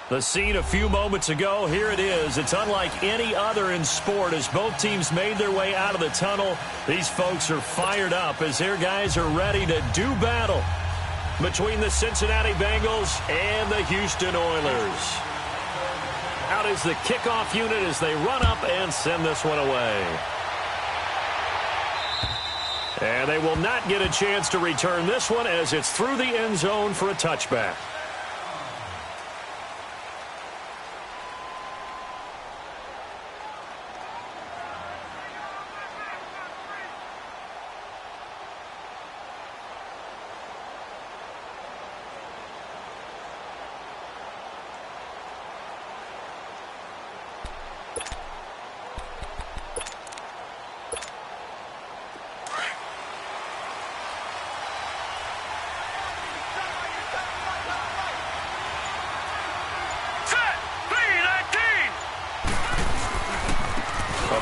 The scene a few moments ago, here it is. It's unlike any other in sport as both teams made their way out of the tunnel. These folks are fired up as their guys are ready to do battle between the Cincinnati Bengals and the Houston Oilers. Out is the kickoff unit as they run up and send this one away. And they will not get a chance to return this one as it's through the end zone for a touchback.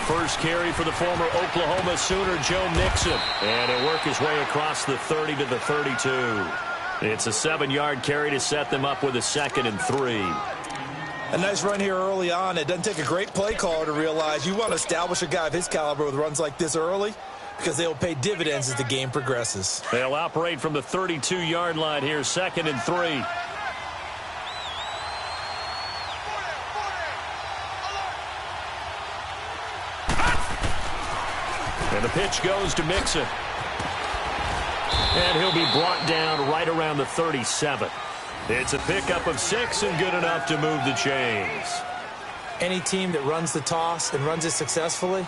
First carry for the former Oklahoma Sooner, Joe Mixon. And he'll work his way across the 30 to the 32. It's a 7-yard carry to set them up with a 2nd and 3. A nice run here early on. It doesn't take a great play caller to realize you want to establish a guy of his caliber with runs like this early because they will pay dividends as the game progresses. They'll operate from the 32-yard line here, 2nd and 3. And the pitch goes to Mixon. And he'll be brought down right around the 37. It's a pickup of 6 and good enough to move the chains. Any team that runs the toss and runs it successfully,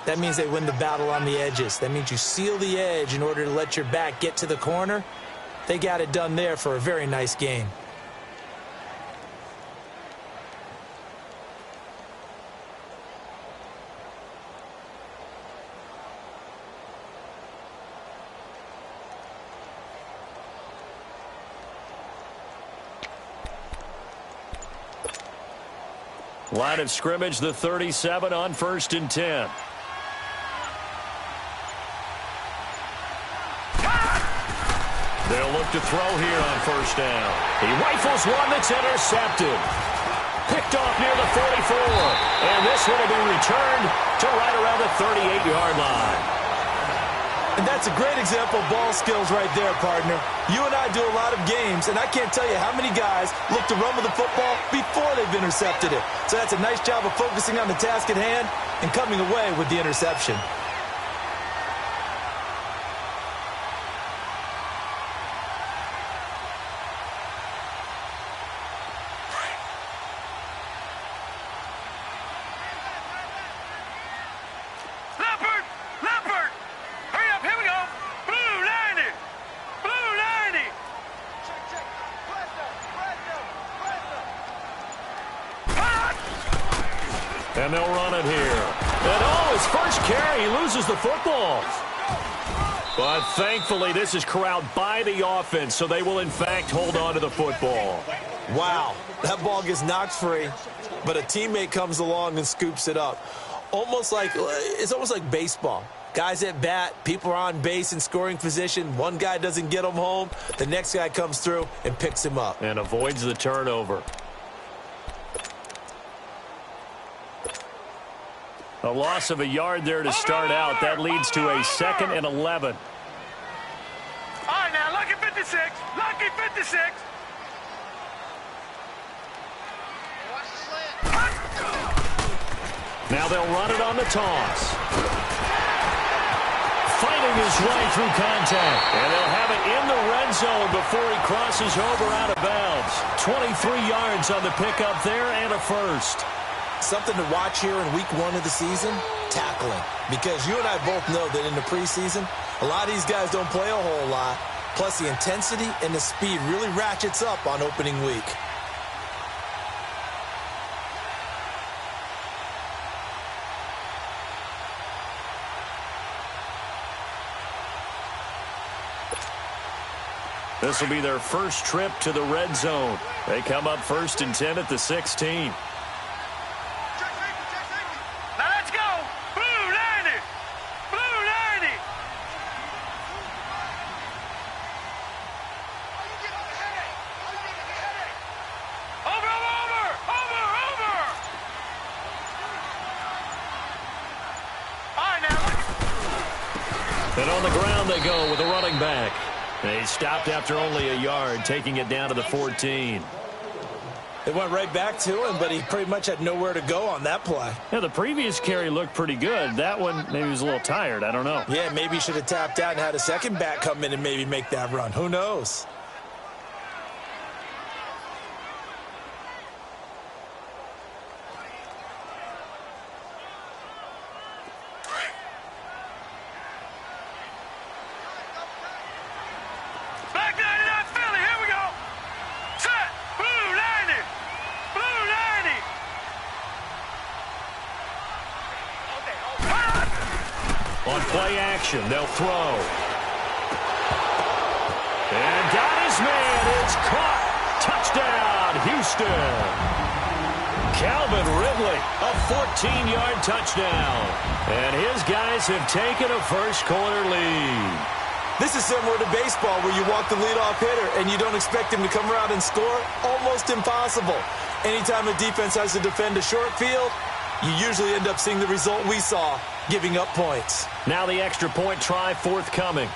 that means they win the battle on the edges. That means you seal the edge in order to let your back get to the corner. They got it done there for a very nice game. Line of scrimmage, the 37 on 1st and 10. They'll look to throw here on 1st down. He rifles one that's intercepted. Picked off near the 44. And this one will be returned to right around the 38-yard line. And that's a great example of ball skills right there, partner. You and I do a lot of games, and I can't tell you how many guys look to run with the football before they've intercepted it. So that's a nice job of focusing on the task at hand and coming away with the interception. And they'll run it here. And his first carry, he loses the football. But thankfully, this is corralled by the offense, so they will, in fact, hold on to the football. Wow, that ball gets knocked free, but a teammate comes along and scoops it up. It's almost like baseball. Guys at bat, people are on base in scoring position. One guy doesn't get him home. The next guy comes through and picks him up. And avoids the turnover. A loss of a yard there to start out. That leads to a 2nd and 11. All right, now, lucky 56. Lucky 56. Watch the slant. Now they'll run it on the toss. Fighting his way through contact. And they'll have it in the red zone before he crosses over out of bounds. 23 yards on the pickup there and a first. Something to watch here in week 1 of the season, tackling. Because you and I both know that in the preseason, a lot of these guys don't play a whole lot. Plus, the intensity and the speed really ratchets up on opening week. This will be their first trip to the red zone. They come up 1st and 10 at the 16. Over. And on the ground they go with a running back. They stopped after only a yard, taking it down to the 14. It went right back to him, but he pretty much had nowhere to go on that play. Yeah, the previous carry looked pretty good. That one, maybe he was a little tired. I don't know. Yeah, maybe he should have tapped out and had a second back come in and maybe make that run. Who knows? Back 99 Philly, here we go. Set, blue 90, blue 90. On play action, they'll throw. And got his man. It's caught. Touchdown, Houston. Calvin Ridley, a 14-yard touchdown. And his guys have taken a first-quarter lead. This is similar to baseball where you walk the leadoff hitter and you don't expect him to come around and score. Almost impossible. Anytime a defense has to defend a short field, you usually end up seeing the result we saw, giving up points. Now the extra point try forthcoming.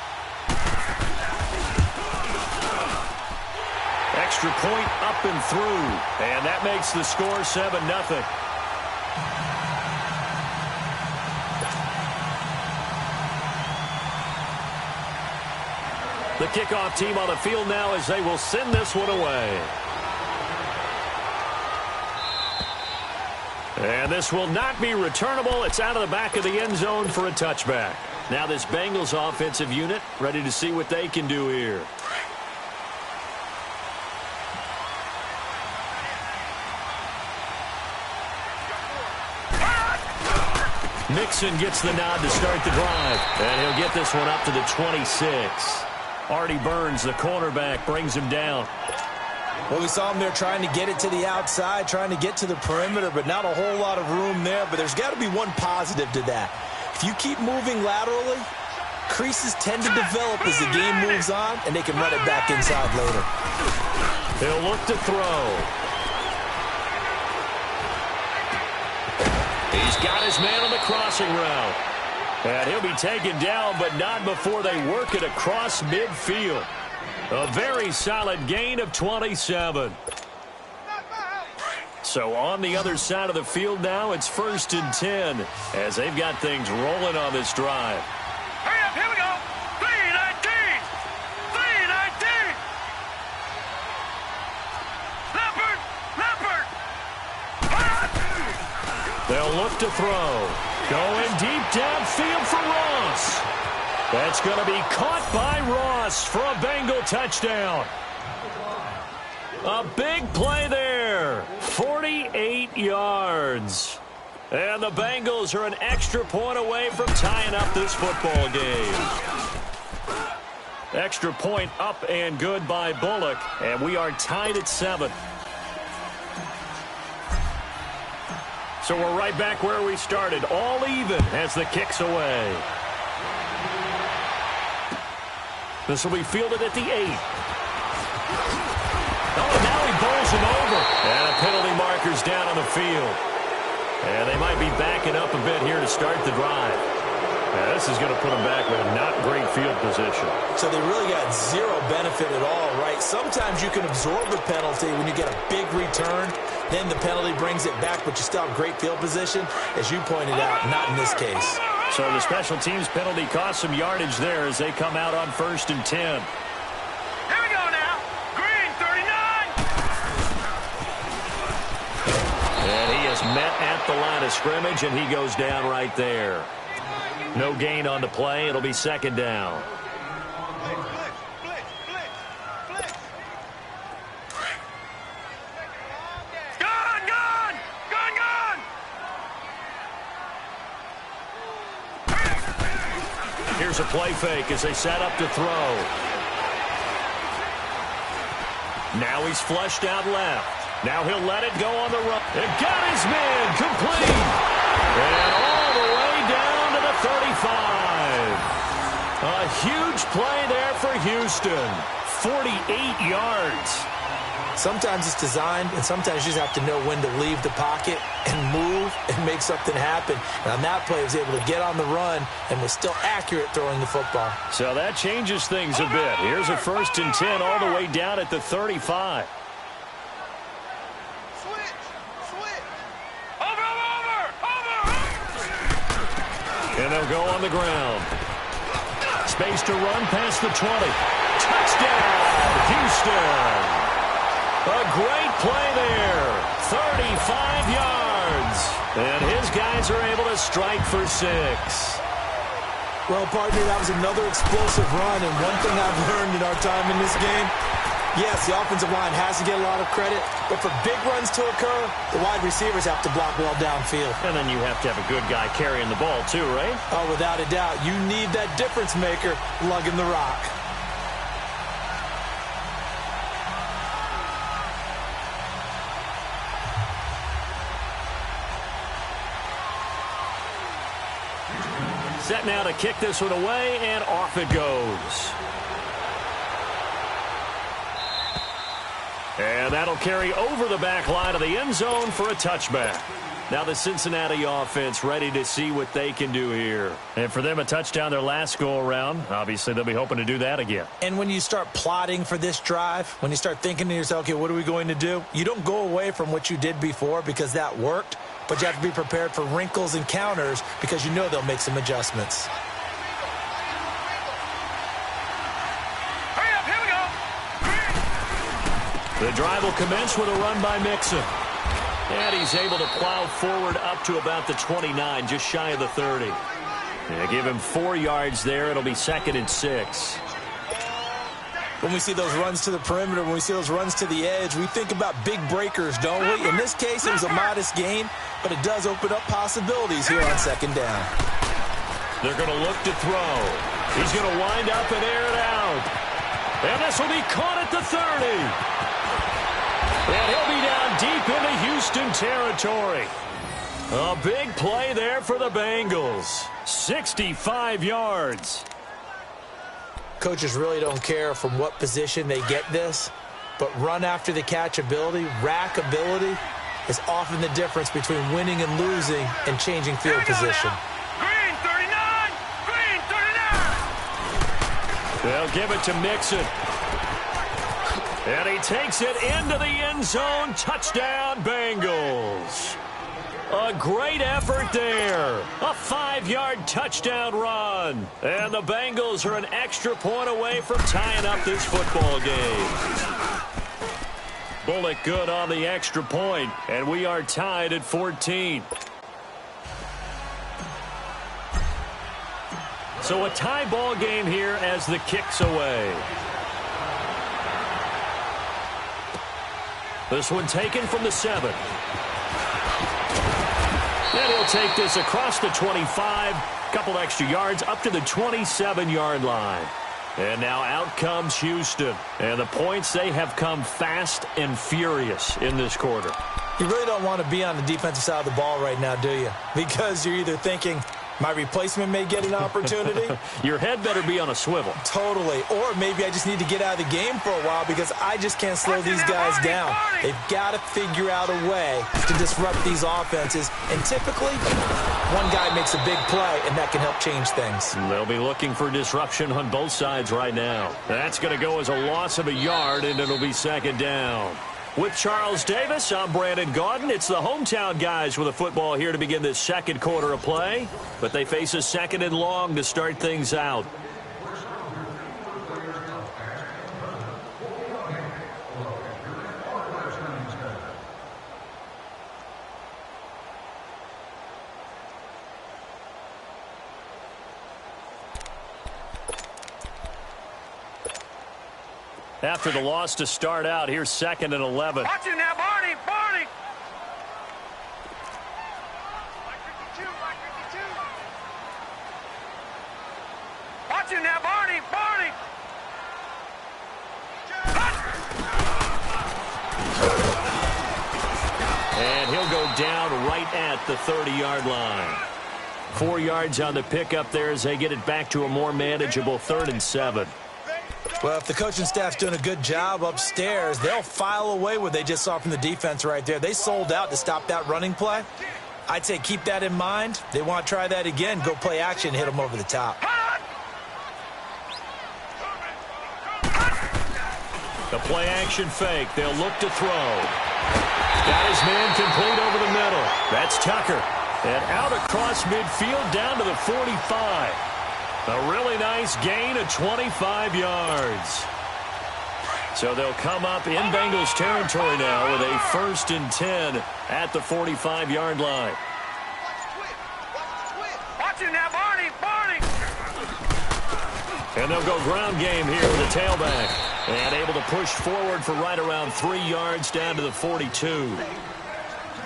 Extra point up and through. And that makes the score 7-0. The kickoff team on the field now as they will send this one away. And this will not be returnable. It's out of the back of the end zone for a touchback. Now this Bengals offensive unit ready to see what they can do here. Mixon gets the nod to start the drive. And he'll get this one up to the 26. Artie Burns, the cornerback, brings him down. Well, we saw him there trying to get it to the outside, trying to get to the perimeter, but not a whole lot of room there. But there's got to be one positive to that. If you keep moving laterally, creases tend to develop as the game moves on, and they can run it back inside later. He'll look to throw. He's got his man on the crossing route. And he'll be taken down, but not before they work it across midfield. A very solid gain of 27. So on the other side of the field now, it's 1st and 10 as they've got things rolling on this drive. Hurry up, here we go. 319, 319. Leopard, Leopard. They'll look to throw. Going deep downfield for Ross. That's going to be caught by Ross for a Bengal touchdown. A big play there. 48 yards. And the Bengals are an extra point away from tying up this football game. Extra point up and good by Bullock. And we are tied at 7. So we're right back where we started. All even as the kick's away. This will be fielded at the 8. Oh, now he bowls him over. And a penalty marker's down on the field. And they might be backing up a bit here to start the drive. Yeah, this is going to put them back with a not great field position. So they really got zero benefit at all, right? Sometimes you can absorb a penalty when you get a big return. Then the penalty brings it back, but you still have great field position. As you pointed out, not in this case. So the special teams penalty cost some yardage there as they come out on 1st and 10. Here we go now. Green, 39. And he is met at the line of scrimmage, and he goes down right there. No gain on the play. It'll be 2nd down. Here's a play fake as they set up to throw. Now he's flushed out left. Now he'll let it go on the run. And got his man complete. And all the way down to the 35. A huge play there for Houston. 48 yards. Sometimes it's designed, and sometimes you just have to know when to leave the pocket and move and make something happen. And on that play, he was able to get on the run and was still accurate throwing the football. So that changes things a bit. Here's a 1st and 10 all the way down at the 35. And they'll go on the ground. Space to run past the 20. Touchdown, Houston. A great play there. 35 yards. And his guys are able to strike for 6. Well, partner, that was another explosive run. And one thing I've learned in our time in this game, yes, the offensive line has to get a lot of credit, but for big runs to occur, the wide receivers have to block well downfield. And then you have to have a good guy carrying the ball too, right? Oh, without a doubt. You need that difference maker lugging the rock. Set now to kick this one away, and off it goes. And that'll carry over the back line of the end zone for a touchback. Now the Cincinnati offense ready to see what they can do here. And for them, a touchdown their last go-around. Obviously, they'll be hoping to do that again. And when you start plotting for this drive, when you start thinking to yourself, okay, what are we going to do? You don't go away from what you did before because that worked, but you have to be prepared for wrinkles and counters because you know they'll make some adjustments. Hurry up, here we go. The drive will commence with a run by Mixon. And he's able to plow forward up to about the 29, just shy of the 30. Yeah, give him 4 yards there. It'll be 2nd and 6. When we see those runs to the perimeter, when we see those runs to the edge, we think about big breakers, don't we? In this case, it was a modest gain, but it does open up possibilities here on 2nd down. They're going to look to throw. He's going to wind up and air it out. And this will be caught at the 30. And he'll be down deep into Houston territory. A big play there for the Bengals. 65 yards. Coaches really don't care from what position they get this, but run after the catch ability, rack ability, is often the difference between winning and losing and changing field position. Green 39! Green 39! They'll give it to Mixon. And he takes it into the end zone. Touchdown, Bengals. A great effort there. A 5-yard touchdown run. And the Bengals are an extra point away from tying up this football game. Bullock good on the extra point, and we are tied at 14. So a tie ball game here as the kick's away. This one taken from the 7. And he'll take this across the 25, couple extra yards up to the 27-yard line. And now out comes Houston. And the points, they have come fast and furious in this quarter. You really don't want to be on the defensive side of the ball right now, do you? Because you're either thinking, my replacement may get an opportunity. Your head better be on a swivel. Totally. Or maybe I just need to get out of the game for a while because I just can't slow these guys down. They've got to figure out a way to disrupt these offenses. And typically, one guy makes a big play, and that can help change things. They'll be looking for disruption on both sides right now. That's going to go as a loss of a yard, and it'll be 2nd down. With Charles Davis, I'm Brandon Gaudin. It's the hometown guys with a football here to begin this second quarter of play. But they face a 2nd and long to start things out. After the loss to start out, here's 2nd and 11. Watch it now, Barney! Barney! Watch it now, Barney! Barney! And he'll go down right at the 30-yard line. 4 yards on the pickup there as they get it back to a more manageable 3rd and 7. Well, if the coaching staff's doing a good job upstairs, they'll file away what they just saw from the defense right there. They sold out to stop that running play. I'd say keep that in mind. They want to try that again. Go play action, hit them over the top. The play action fake. They'll look to throw. Got his man complete over the middle. That's Tucker. And out across midfield down to the 45. A really nice gain of 25 yards. So they'll come up in Bengals territory now with a 1st and 10 at the 45-yard line. Watch him now, Barney! Barney! And they'll go ground game here with a tailback. And able to push forward for right around 3 yards down to the 42.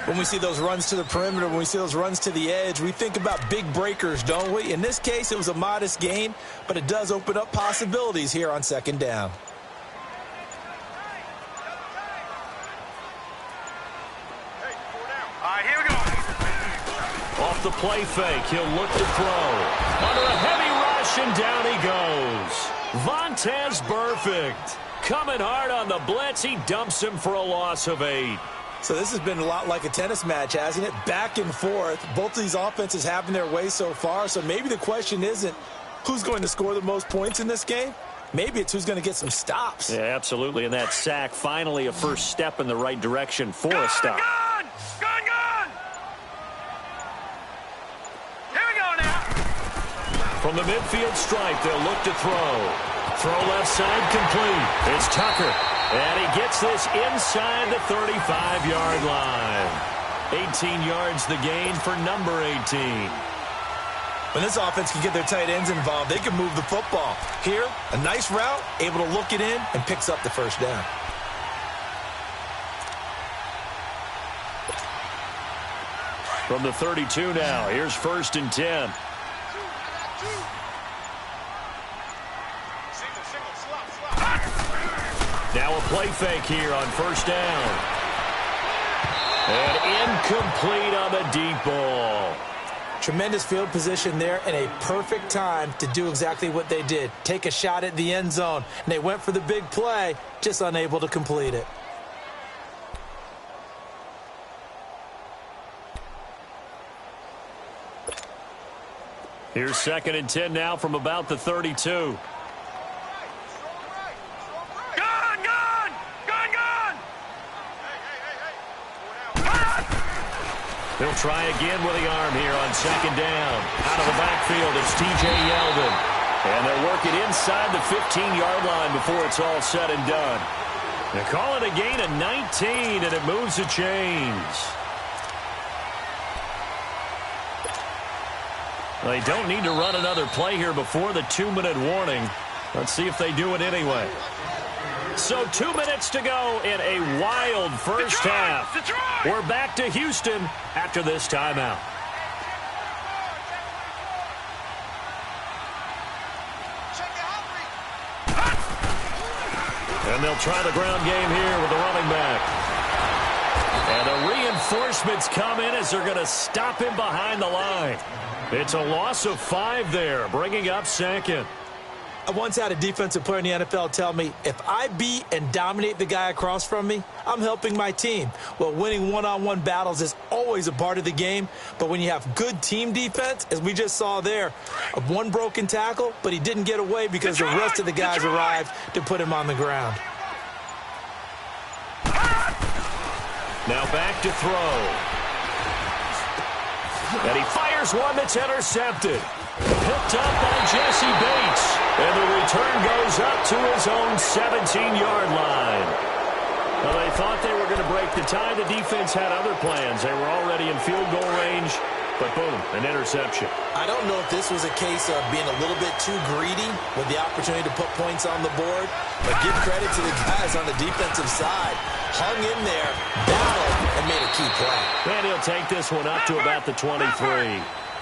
When we see those runs to the perimeter, when we see those runs to the edge, we think about big breakers, don't we? In this case, it was a modest gain, but it does open up possibilities here on 2nd down. All right, here we go. Off the play fake, he'll look to throw. Under a heavy rush, and down he goes. Vontaze Burfict coming hard on the blitz. He dumps him for a loss of 8. So this has been a lot like a tennis match, hasn't it? Back and forth. Both of these offenses having their way so far. So maybe the question isn't who's going to score the most points in this game. Maybe it's who's going to get some stops. Yeah, absolutely. And that sack, finally a first step in the right direction for a stop. Gun! Gun, gun! Here we go now. From the midfield stripe, they'll look to throw. Throw left side complete. It's Tucker. And he gets this inside the 35-yard line. 18 yards the gain for number 18. When this offense can get their tight ends involved, they can move the football. Here, a nice route, able to look it in, and picks up the first down. From the 32 now, here's 1st and 10. Now a play fake here on 1st down. And incomplete on the deep ball. Tremendous field position there and a perfect time to do exactly what they did. Take a shot at the end zone. And they went for the big play, just unable to complete it. Here's 2nd and 10 now from about the 32. He'll try again with the arm here on 2nd down. Out of the backfield, it's T.J. Yeldon. And they'll work it inside the 15-yard line before it's all said and done. They call it a gain of 19, and it moves the chains. They don't need to run another play here before the 2-minute warning. Let's see if they do it anyway. So 2 minutes to go in a wild first half. We're back to Houston after this timeout. And they'll try the ground game here with the running back. And the reinforcements come in as they're going to stop him behind the line. It's a loss of 5 there, bringing up 2nd. I once had a defensive player in the NFL tell me, if I beat and dominate the guy across from me, I'm helping my team. Well, winning one-on-one battles is always a part of the game, but when you have good team defense, as we just saw there, one broken tackle, but he didn't get away because the rest of the guys arrived to put him on the ground. Now back to throw. And he fires one that's intercepted. Picked up by Jesse Bates. And the return goes up to his own 17-yard line. Well, they thought they were going to break the tie. The defense had other plans. They were already in field goal range. But boom, an interception. I don't know if this was a case of being a little bit too greedy with the opportunity to put points on the board. But give credit to the guys on the defensive side. Hung in there, battled, and made a key play. And he'll take this one up to about the 23.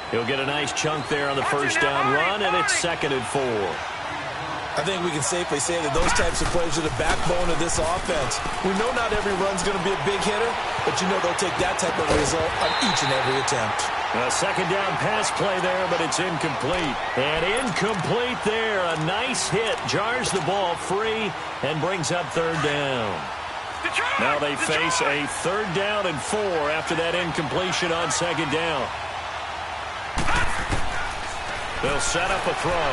He'll get a nice chunk there on the first down run, and it's 2nd and 4. I think we can safely say that those types of plays are the backbone of this offense. We know not every run's going to be a big hitter, but you know they'll take that type of result on each and every attempt. A second down pass play there, but it's incomplete. And incomplete there. A nice hit. Jars the ball free and brings up third down. Now they face a 3rd down and 4 after that incompletion on second down. They'll set up a throw.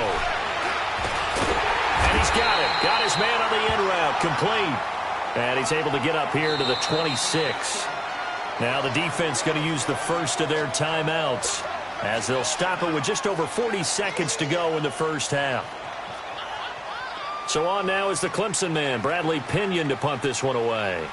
And he's got it. Got his man on the in route. Complete. And he's able to get up here to the 26. Now the defense going to use the first of their timeouts as they'll stop it with just over 40 seconds to go in the first half. So on now is the Clemson man, Bradley Pinion, to punt this one away.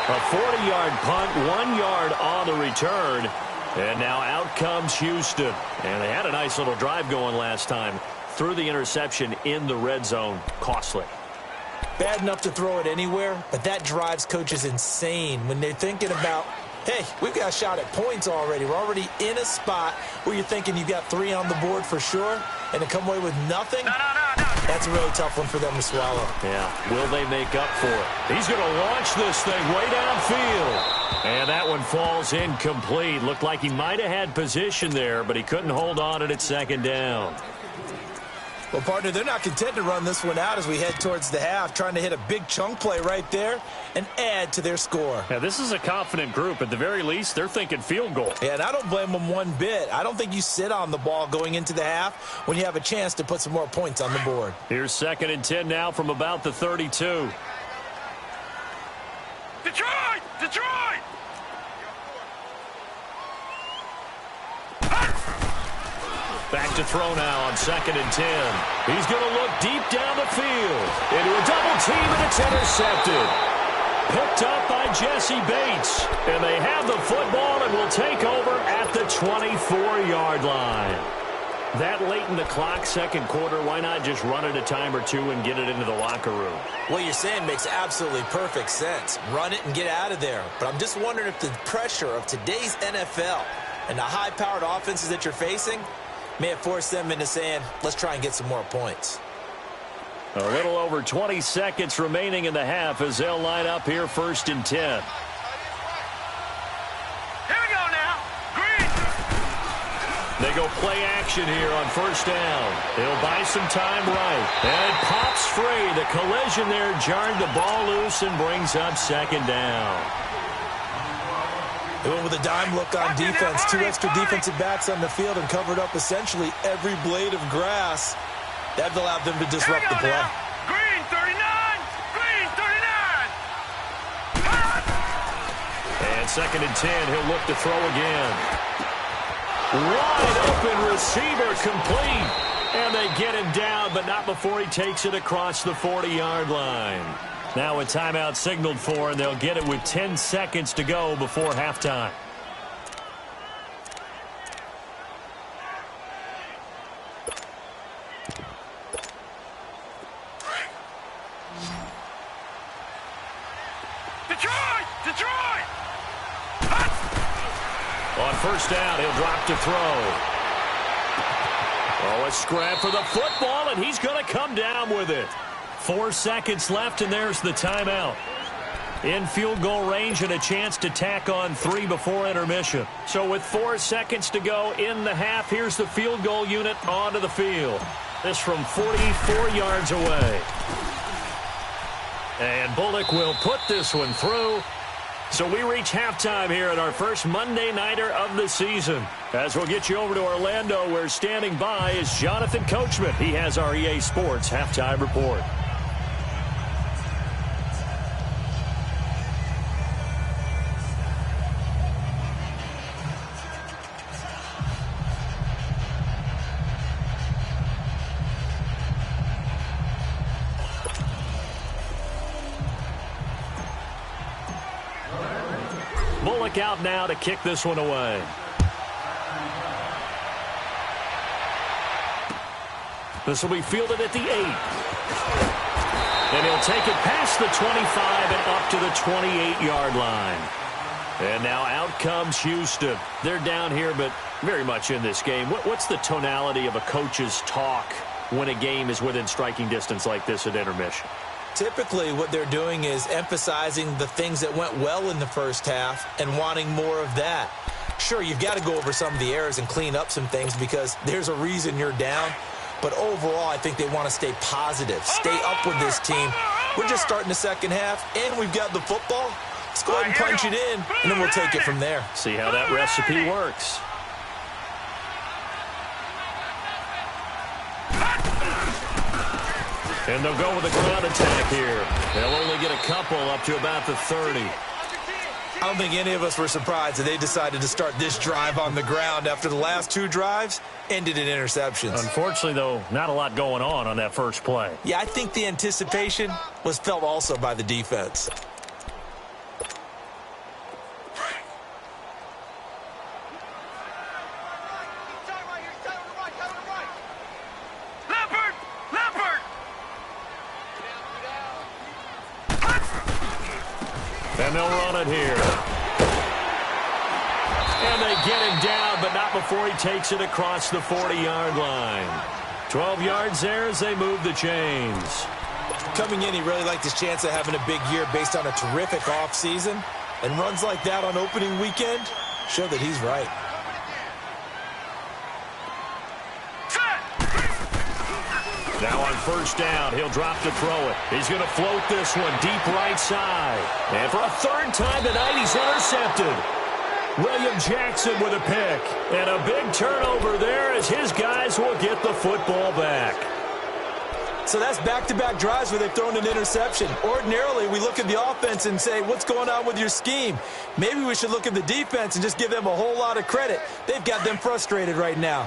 A 40-yard punt, 1 yard on the return. And now out comes Houston. And they had a nice little drive going last time. Threw the interception in the red zone. Costly. Bad enough to throw it anywhere, but that drives coaches insane when they're thinking about, hey, we've got a shot at points already. We're already in a spot where you're thinking you've got 3 on the board for sure, and to come away with nothing, that's a really tough one for them to swallow. Yeah, will they make up for it? He's going to launch this thing way downfield. And that one falls incomplete. Looked like he might have had position there, but he couldn't hold on it at second down. Well, partner, they're not content to run this one out as we head towards the half, trying to hit a big chunk play right there and add to their score. Yeah, this is a confident group. At the very least, they're thinking field goal. Yeah, and I don't blame them one bit. I don't think you sit on the ball going into the half when you have a chance to put some more points on the board. Here's 2nd and 10 now from about the 32. Detroit! Detroit! Back to throw now on 2nd and 10. He's going to look deep down the field. Into a double team, and it's intercepted. Picked up by Jesse Bates. And they have the football and will take over at the 24-yard line. That late in the clock, second quarter, why not just run it a time or two and get it into the locker room? What you're saying makes absolutely perfect sense. Run it and get out of there. But I'm just wondering if the pressure of today's NFL and the high-powered offenses that you're facing may have forced them into saying, let's try and get some more points. A little over 20 seconds remaining in the half as they'll line up here 1st and 10. Here we go now. Green. They go play action here on 1st down. They'll buy some time right. And it pops free. The collision there jarred the ball loose and brings up 2nd down. They went with a dime look on defense. 2 extra defensive backs on the field and covered up essentially every blade of grass. That allowed them to disrupt the play. Now. Green 39. Green 39. And 2nd and 10. He'll look to throw again. Wide open receiver complete. And they get him down, but not before he takes it across the 40-yard line. Now a timeout signaled for, and they'll get it with 10 seconds to go before halftime. Detroit! Detroit! On 1st down, he'll drop to throw. Oh, a scrap for the football, and he's going to come down with it. 4 seconds left, and there's the timeout. In field goal range and a chance to tack on 3 before intermission. So with 4 seconds to go in the half, here's the field goal unit onto the field. This from 44 yards away. And Bullock will put this one through. So we reach halftime here at our first Monday Nighter of the season. As we'll get you over to Orlando, where standing by is Jonathan Coachman. He has our EA Sports halftime report. Bullock out now to kick this one away. This will be fielded at the 8. And he'll take it past the 25 and up to the 28-yard line. And now out comes Houston. They're down here, but very much in this game. What's the tonality of a coach's talk when a game is within striking distance like this at intermission? Typically, what they're doing is emphasizing the things that went well in the first half and wanting more of that. Sure, you've got to go over some of the errors and clean up some things because there's a reason you're down. But overall, I think they want to stay positive, stay up with this team. We're just starting the second half, and we've got the football. Let's go ahead and punch it in, and then we'll take it from there. See how that recipe works. And they'll go with a ground attack here. They'll only get a couple up to about the 30. I don't think any of us were surprised that they decided to start this drive on the ground after the last two drives ended in interceptions. Unfortunately, though, not a lot going on that first play. Yeah, I think the anticipation was felt also by the defense. And they'll run it here. And they get him down, but not before he takes it across the 40-yard line. 12 yards there as they move the chains. Coming in, he really liked his chance of having a big year based on a terrific offseason. And runs like that on opening weekend show that he's right. Now on first down, he'll drop to throw it. He's going to float this one deep right side. And for a third time tonight, he's intercepted. William Jackson with a pick. And a big turnover there as his guys will get the football back. So that's back-to-back drives where they've thrown an interception. Ordinarily, we look at the offense and say, what's going on with your scheme? Maybe we should look at the defense and just give them a whole lot of credit. They've got them frustrated right now.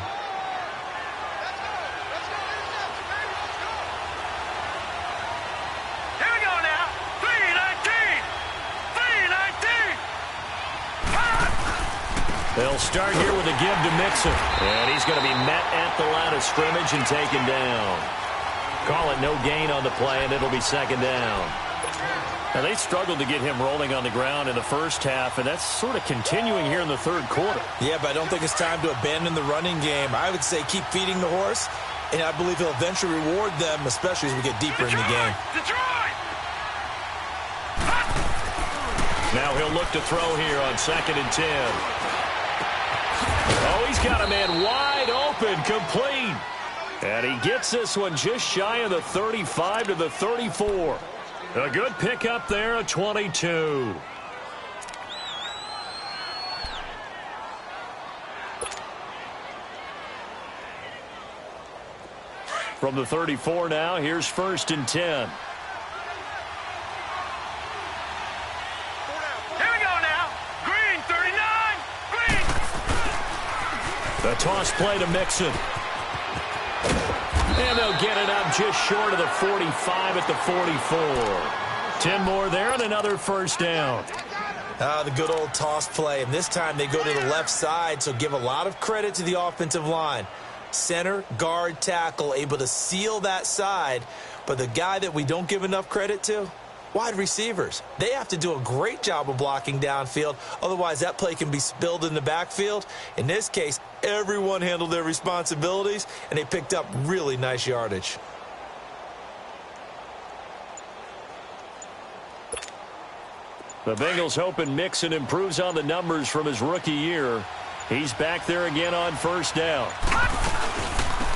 They'll start here with a give to Mixon. And he's going to be met at the line of scrimmage and taken down. Call it no gain on the play, and it'll be second down. Now, they struggled to get him rolling on the ground in the first half, and that's sort of continuing here in the third quarter. Yeah, but I don't think it's time to abandon the running game. I would say keep feeding the horse, and I believe he'll eventually reward them, especially as we get deeper in the game. Now he'll look to throw here on 2nd and 10. Oh, he's got a man wide open, complete. And he gets this one just shy of the 35 to the 34. A good pickup there at 22. From the 34 now, here's 1st and 10. The toss play to Mixon. And they'll get it up just short of the 45 at the 44. 10 more there and another first down. The good old toss play. And this time they go to the left side, so give a lot of credit to the offensive line. Center, guard, tackle, able to seal that side. But the guy that we don't give enough credit to, wide receivers. They have to do a great job of blocking downfield. Otherwise, that play can be spilled in the backfield. In this case, everyone handled their responsibilities, and they picked up really nice yardage. The Bengals hoping Mixon improves on the numbers from his rookie year. He's back there again on first down.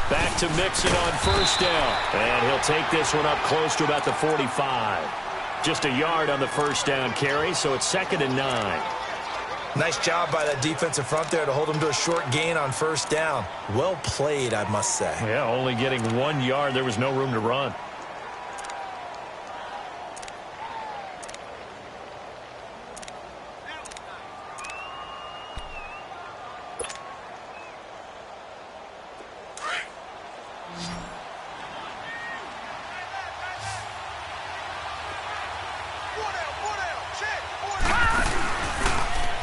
Back to Mixon on first down. And he'll take this one up close to about the 45. Just a yard on the first down carry, so it's 2nd and 9. Nice job by that defensive front there to hold him to a short gain on first down. Well played, I must say. Yeah, only getting 1 yard. There was no room to run.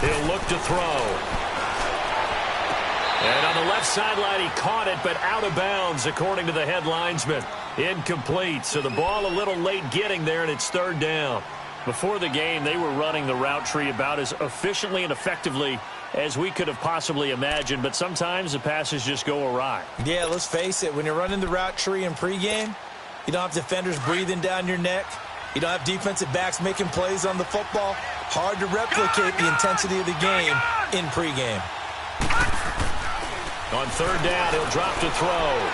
He'll look to throw. And on the left sideline, he caught it, but out of bounds, according to the head linesman. Incomplete, so the ball a little late getting there, and it's 3rd down. Before the game, they were running the route tree about as efficiently and effectively as we could have possibly imagined, but sometimes the passes just go awry. Yeah, let's face it. When you're running the route tree in pregame, you don't have defenders breathing down your neck. You don't have defensive backs making plays on the football. Hard to replicate the intensity of the game in pregame. On third down, he'll drop to throw.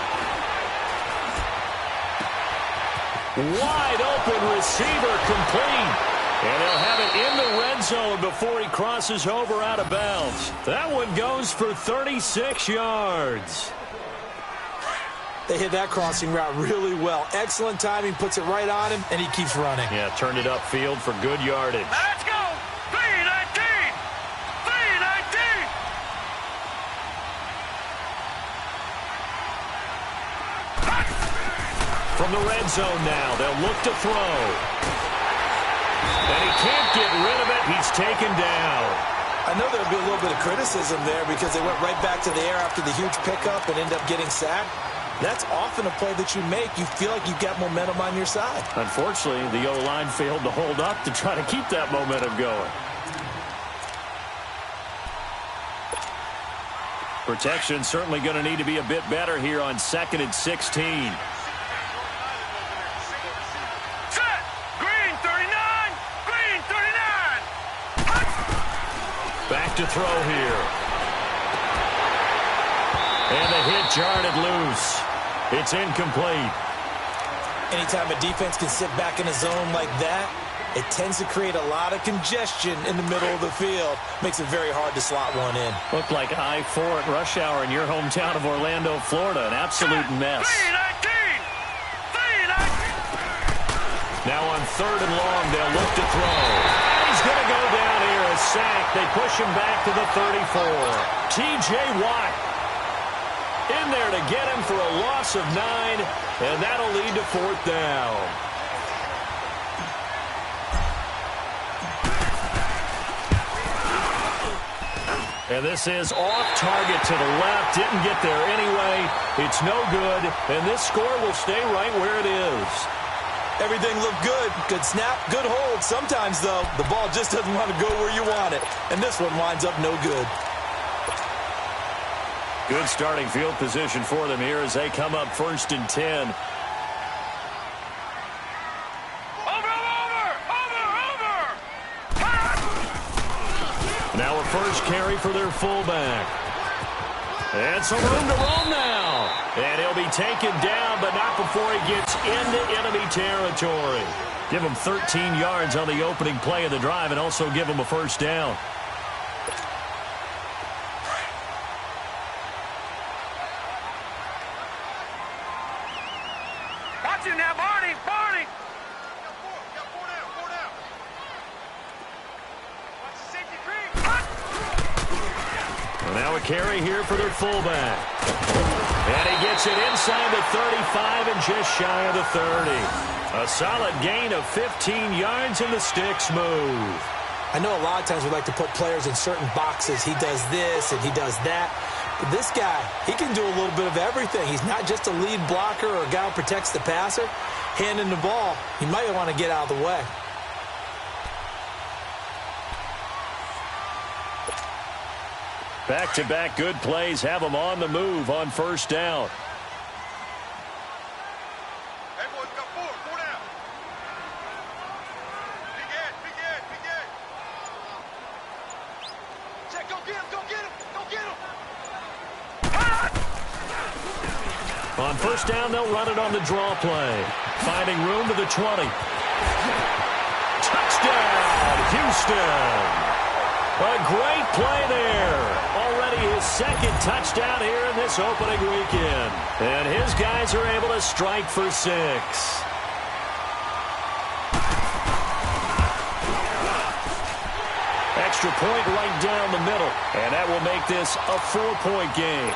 Wide open receiver, complete. And they'll have it in the red zone before he crosses over out of bounds. That one goes for 36 yards. They hit that crossing route really well. Excellent timing, puts it right on him, and he keeps running. Yeah, turned it upfield for good yardage. Let's go! 319! 319! From the red zone now, they'll look to throw. And he can't get rid of it. He's taken down. I know there'll be a little bit of criticism there because they went right back to the air after the huge pickup and ended up getting sacked. That's often a play that you make. You feel like you've got momentum on your side. Unfortunately, the O-line failed to hold up to try to keep that momentum going. Protection certainly going to need to be a bit better here on 2nd and 16. Back to throw here. And the hit jarred it loose. It's incomplete. Anytime a defense can sit back in a zone like that, it tends to create a lot of congestion in the middle of the field. Makes it very hard to slot one in. Looked like I-4 at rush hour in your hometown of Orlando, Florida. An absolute mess. 319! 319! Now on third and long, they'll look to throw. And he's going to go down here. A sack. They push him back to the 34. T.J. Watt in there to get him for a loss of 9, and that'll lead to 4th down. And this is off target to the left. Didn't get there anyway. It's no good, and this score will stay right where it is. Everything looked good. Good snap, good hold. Sometimes, though, the ball just doesn't want to go where you want it. And this one winds up no good. Good starting field position for them here as they come up 1st and 10. Over! Now a first carry for their fullback. And some room to roam now. And he'll be taken down, but not before he gets into enemy territory. Give him 13 yards on the opening play of the drive and also give him a first down. Watch it now, Barney! Barney! Well, now a carry here for their fullback. And he gets it inside the 35 and just shy of the 30. A solid gain of 15 yards, and the sticks move. I know a lot of times we like to put players in certain boxes. He does this and he does that. But this guy, he can do a little bit of everything. He's not just a lead blocker or a guy who protects the passer. Handing the ball, he might want to get out of the way. Back-to-back good plays have them on the move on first down. Hey, boys, we got four down. Big Ed. Check, go get him. On first down, they'll run it on the draw play. Finding room to the 20. Touchdown, Houston. A great play there. Already his 2nd touchdown here in this opening weekend. And his guys are able to strike for 6. Extra point right down the middle. And that will make this a 4-point game.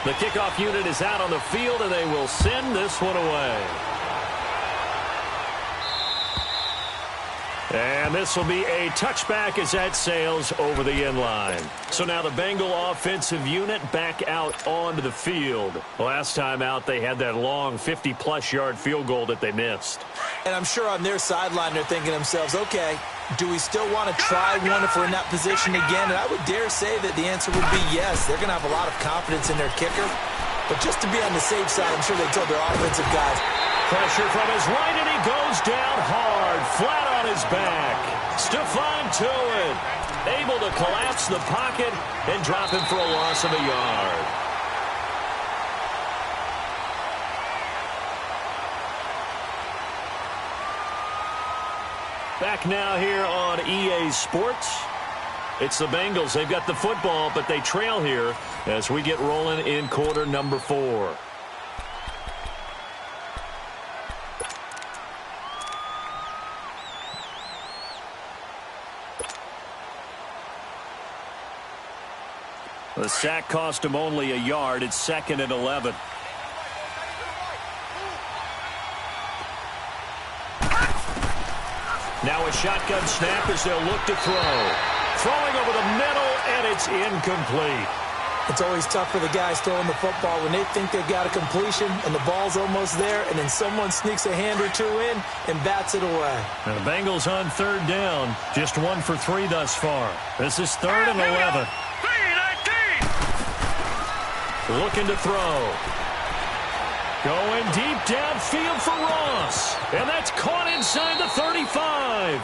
The kickoff unit is out on the field, and they will send this one away. And this will be a touchback as that sails over the end line. So now the Bengal offensive unit back out onto the field. Last time out, they had that long 50-plus yard field goal that they missed. And I'm sure on their sideline they're thinking to themselves, okay, do we still want to try one if we're in that position again? And I would dare say that the answer would be yes. They're going to have a lot of confidence in their kicker. But just to be on the safe side, I'm sure they told their offensive guys. Pressure from his right, and he goes down hard, flat on his back. Stephon Tuitt able to collapse the pocket and drop him for a loss of a yard. Back now here on EA Sports. It's the Bengals. They've got the football, but they trail here as we get rolling in quarter number 4. The sack cost him only a yard. It's 2nd and 11. Now a shotgun snap as they'll look to throw. Throwing over the middle, and it's incomplete. It's always tough for the guys throwing the football when they think they've got a completion and the ball's almost there, and then someone sneaks a hand or two in and bats it away. And the Bengals on 3rd down. Just 1 for 3 thus far. This is 3rd and 11. Looking to throw. Going deep downfield for Ross. And that's caught inside the 35.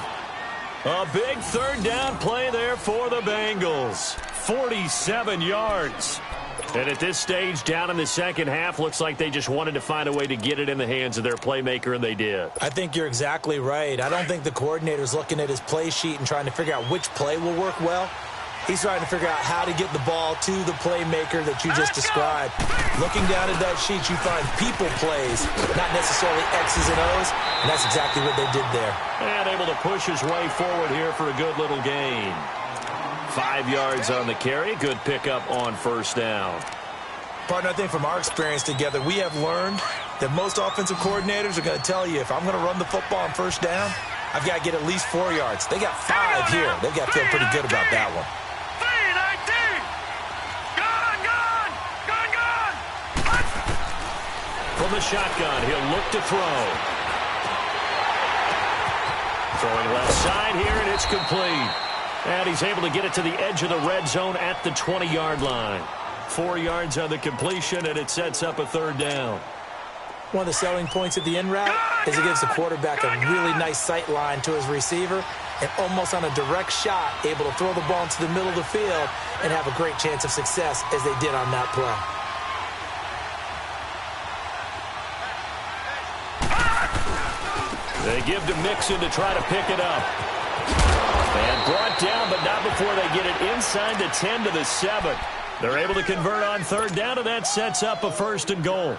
A big 3rd down play there for the Bengals. 47 yards. And at this stage, down in the second half, looks like they just wanted to find a way to get it in the hands of their playmaker, and they did. I think you're exactly right. I don't think the coordinator's looking at his play sheet and trying to figure out which play will work well. He's trying to figure out how to get the ball to the playmaker that you just described. Looking down at that sheet, you find people plays, not necessarily X's and O's, and that's exactly what they did there. And able to push his way forward here for a good little gain. 5 yards on the carry. Good pickup on 1st down. Partner, I think from our experience together, we have learned that most offensive coordinators are going to tell you, if I'm going to run the football on 1st down, I've got to get at least 4 yards. They got 5 here. They've got to feel pretty good about that one. From the shotgun, he'll look to throw. Throwing left side here, and it's complete. And he's able to get it to the edge of the red zone at the 20-yard line. 4 yards on the completion, and it sets up a 3rd down. One of the selling points of the in route is it gives the quarterback a really nice sight line to his receiver, and almost on a direct shot, able to throw the ball into the middle of the field and have a great chance of success as they did on that play. They give to Mixon to try to pick it up. And brought down, but not before they get it inside the 10 to the 7. They're able to convert on 3rd down, and that sets up a 1st and goal.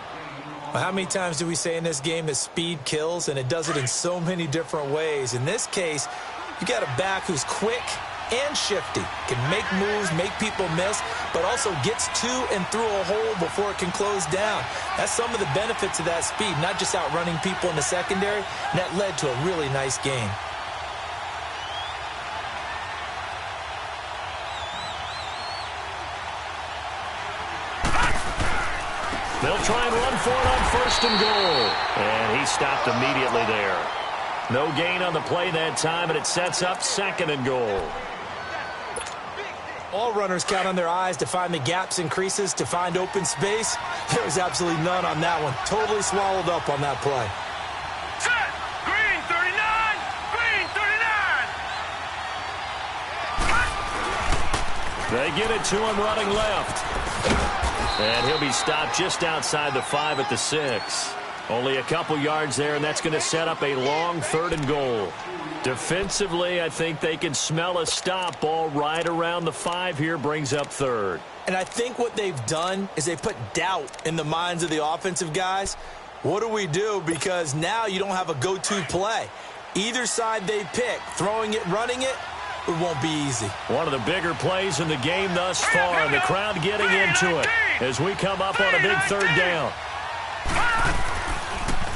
Well, how many times do we say in this game that speed kills, and it does it in so many different ways? In this case, you got a back who's quick and shifty, can make moves, make people miss, but also gets to and through a hole before it can close down. That's some of the benefits of that speed, not just outrunning people in the secondary, and that led to a really nice game. They'll try and run for it on 1st and goal. And he stopped immediately there. No gain on the play that time, and it sets up 2nd and goal. All runners count on their eyes to find the gaps and creases, to find open space. There was absolutely none on that one. Totally swallowed up on that play. Set! Green 39! Green 39! They get it to him running left. And he'll be stopped just outside the 5 at the 6. Only a couple yards there, and that's going to set up a long 3rd and goal. Defensively, I think they can smell a stop. Ball right around the 5 here, brings up 3rd. And I think what they've done is they put doubt in the minds of the offensive guys. What do we do? Because now you don't have a go-to play. Either side they pick, throwing it, running it, it won't be easy. One of the bigger plays in the game thus far, and the crowd getting into it as we come up on a big 3rd down.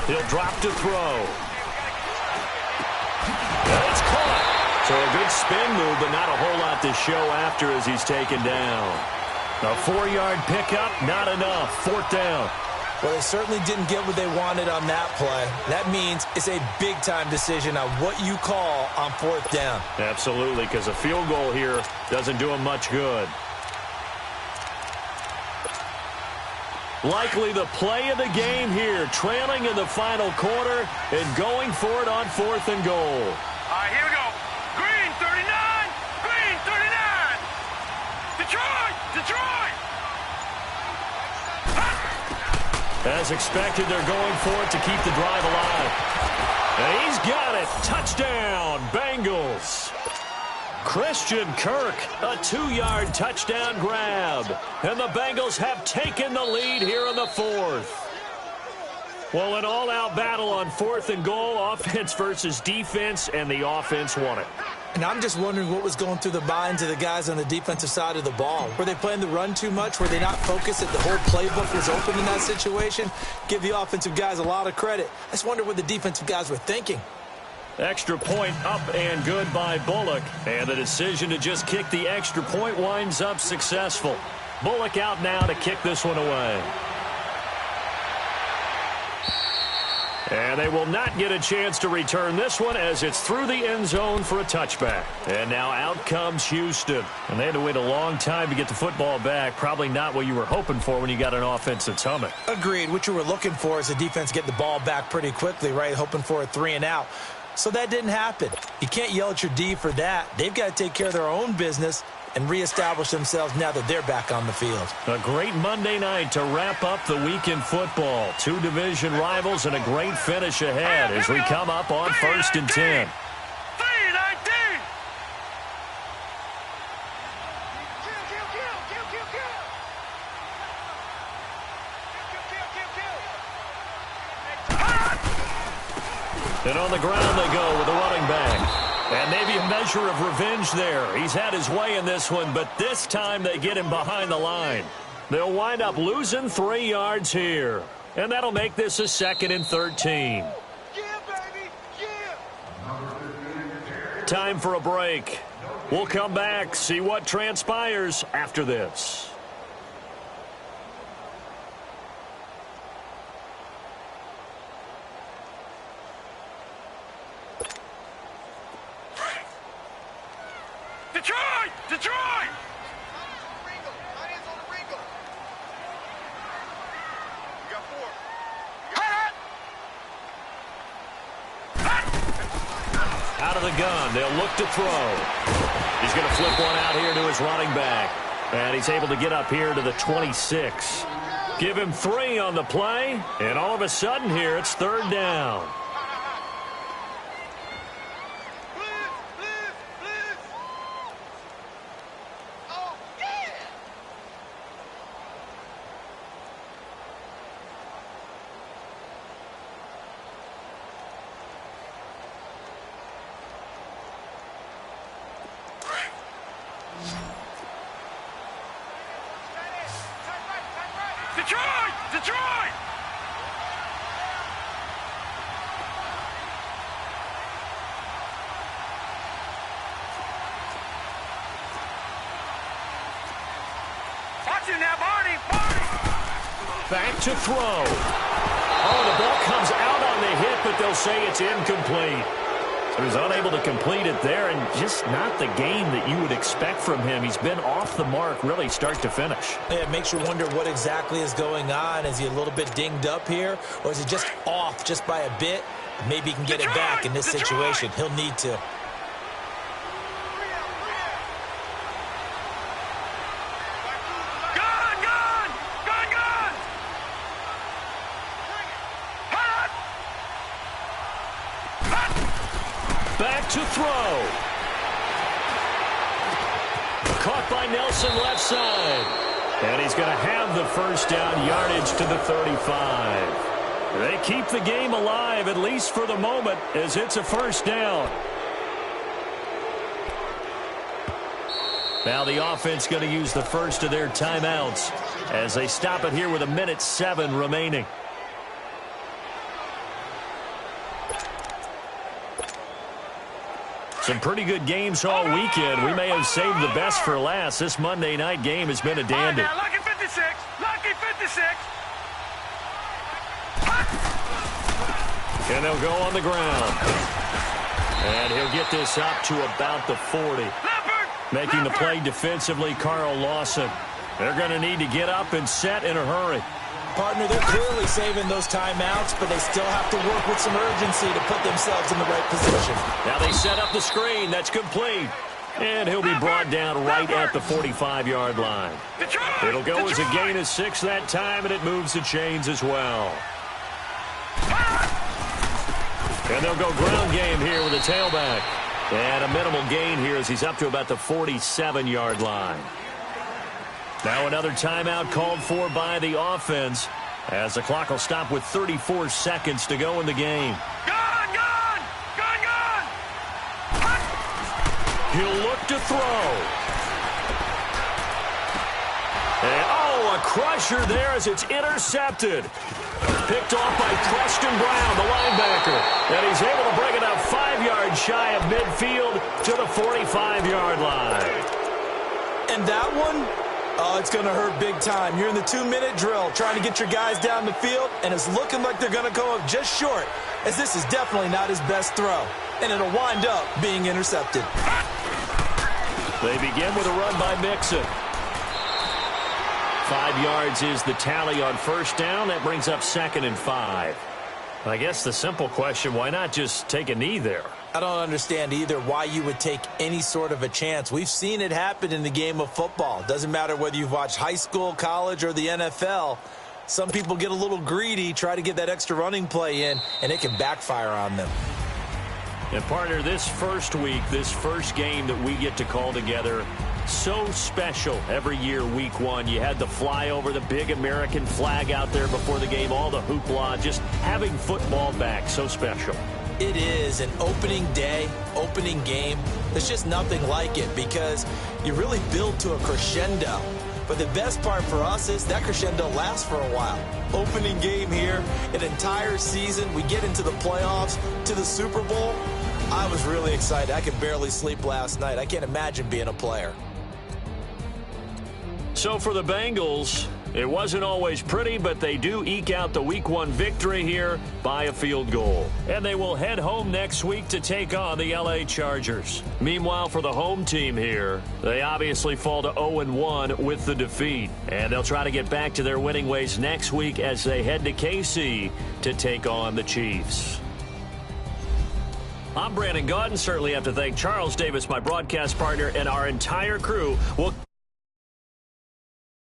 He'll drop to throw. And it's caught. So a good spin move, but not a whole lot to show after as he's taken down. A 4-yard pickup, not enough. 4th down. Well, they certainly didn't get what they wanted on that play. That means it's a big-time decision on what you call on 4th down. Absolutely, because a field goal here doesn't do him much good. Likely the play of the game here, trailing in the final quarter and going for it on 4th and goal. All right, here we go. Green 39, green 39. Detroit, Detroit. As expected, they're going for it to keep the drive alive. And he's got it. Touchdown, Bengals. Christian Kirk, a 2-yard touchdown grab. And the Bengals have taken the lead here in the 4th. Well, an all-out battle on 4th and goal, offense versus defense, and the offense won it. And I'm just wondering what was going through the minds of the guys on the defensive side of the ball. Were they playing the run too much? Were they not focused that the whole playbook was open in that situation? Give the offensive guys a lot of credit. I just wonder what the defensive guys were thinking. Extra point up and good by Bullock. And the decision to just kick the extra point winds up successful. Bullock out now to kick this one away. And they will not get a chance to return this one as it's through the end zone for a touchback. And now out comes Houston. And they had to wait a long time to get the football back. Probably not what you were hoping for when you got an offense that's humming. Agreed. What you were looking for is the defense get the ball back pretty quickly, right? Hoping for a 3 and out. So that didn't happen. You can't yell at your D for that. They've got to take care of their own business and reestablish themselves now that they're back on the field. A great Monday night to wrap up the week in football. 2 division rivals and a great finish ahead as we come up on 1st and 10. 3-19. And on the ground they go with the running back. And maybe a measure of revenge there. He's had his way in this one, but this time they get him behind the line. They'll wind up losing 3 yards here. And that'll make this a 2nd and 13. Yeah, baby. Yeah. Time for a break. We'll come back, see what transpires after this. Detroit, Detroit. Out of the gun, they'll look to throw. He's going to flip one out here to his running back. And he's able to get up here to the 26. Give him 3 on the play, and all of a sudden here it's 3rd down. Detroit, Detroit. Watch it now, Barney, Barney. Back to throw. Oh, the ball comes out on the hit, but they'll say it's incomplete. So he's unable to complete it there, and just not the game that you would expect from him. He's been off the mark really start to finish. Yeah, it makes you wonder what exactly is going on. Is he a little bit dinged up here, or is he just off just by a bit? Maybe he can get it back in this situation. He'll need to. Back to throw. Caught by Nelson left side. And he's going to have the 1st down, yardage to the 35. They keep the game alive, at least for the moment, as it's a 1st down. Now the offense going to use the first of their timeouts as they stop it here with 1:07 remaining. Some pretty good games all weekend. We may have saved the best for last. This Monday night game has been a dandy. Now, lucky 56. Lucky 56. And they'll go on the ground. And he'll get this up to about the 40. Making the play defensively, Carl Lawson. They're going to need to get up and set in a hurry. Partner, they're clearly saving those timeouts, but they still have to work with some urgency to put themselves in the right position. Now they set up the screen. That's complete. And he'll be brought down right at the 45-yard line. It'll go as a gain of 6 that time, and it moves the chains as well. And they'll go ground game here with a tailback. And a minimal gain here as he's up to about the 47-yard line. Now another timeout called for by the offense as the clock will stop with 34 seconds to go in the game. Gone! He'll look to throw. And, a crusher there as it's intercepted. Picked off by Preston Brown, the linebacker. And he's able to bring it up 5 yards shy of midfield to the 45-yard line. And that one, it's going to hurt big time. You're in the 2-minute drill trying to get your guys down the field, and it's looking like they're going to go up just short, as this is definitely not his best throw. And it'll wind up being intercepted. They begin with a run by Mixon. 5 yards is the tally on first down. That brings up 2nd and 5. I guess the simple question, why not just take a knee there? I don't understand either why you would take any sort of a chance. We've seen it happen in the game of football. Doesn't matter whether you've watched high school, college, or the NFL. Some people get a little greedy, try to get that extra running play in, and it can backfire on them. And partner, this first week, this first game that we get to call together, so special every year, week 1. You had the flyover, the big American flag out there before the game, all the hoopla, just having football back, so special. It is an opening day, opening game. There's just nothing like it because you really build to a crescendo. But the best part for us is that crescendo lasts for a while. Opening game here, an entire season. We get into the playoffs, to the Super Bowl. I was really excited. I could barely sleep last night. I can't imagine being a player. So for the Bengals, it wasn't always pretty, but they do eke out the Week 1 victory here by a field goal. And they will head home next week to take on the LA Chargers. Meanwhile, for the home team here, they obviously fall to 0-1 with the defeat. And they'll try to get back to their winning ways next week as they head to KC to take on the Chiefs. I'm Brandon Gaudin. Certainly have to thank Charles Davis, my broadcast partner, and our entire crew. We'll